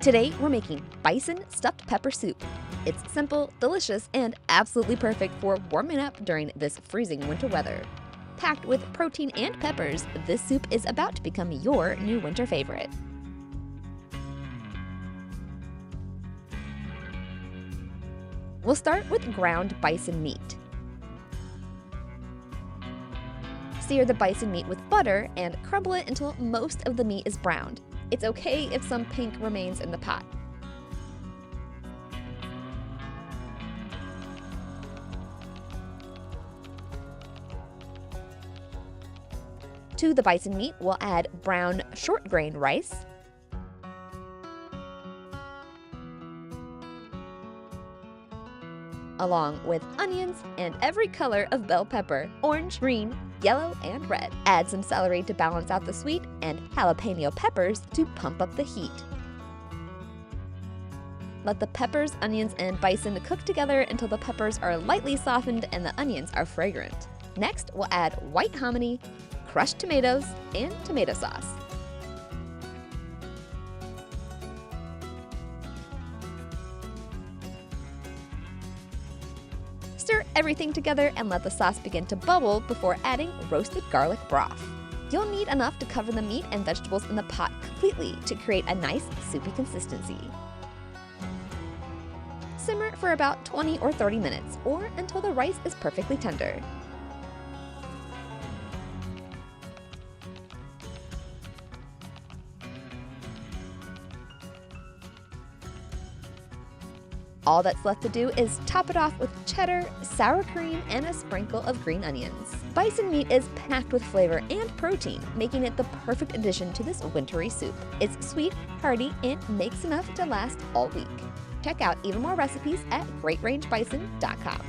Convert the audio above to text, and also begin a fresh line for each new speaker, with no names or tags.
Today, we're making bison stuffed pepper soup. It's simple, delicious, and absolutely perfect for warming up during this freezing winter weather. Packed with protein and peppers, this soup is about to become your new winter favorite. We'll start with ground bison meat. Sear the bison meat with butter and crumble it until most of the meat is browned. It's okay if some pink remains in the pot. To the bison meat, we'll add brown short grain rice, along with onions and every color of bell pepper: orange, green, yellow, and red. Add some celery to balance out the sweet, and jalapeno peppers to pump up the heat. Let the peppers, onions, and bison cook together until the peppers are lightly softened and the onions are fragrant. Next, we'll add white hominy, crushed tomatoes, and tomato sauce. Stir everything together and let the sauce begin to bubble before adding roasted garlic broth. You'll need enough to cover the meat and vegetables in the pot completely to create a nice soupy consistency. Simmer for about 20 or 30 minutes, or until the rice is perfectly tender. All that's left to do is top it off with cheddar, sour cream, and a sprinkle of green onions. Bison meat is packed with flavor and protein, making it the perfect addition to this wintry soup. It's sweet, hearty, and makes enough to last all week. Check out even more recipes at greatrangebison.com.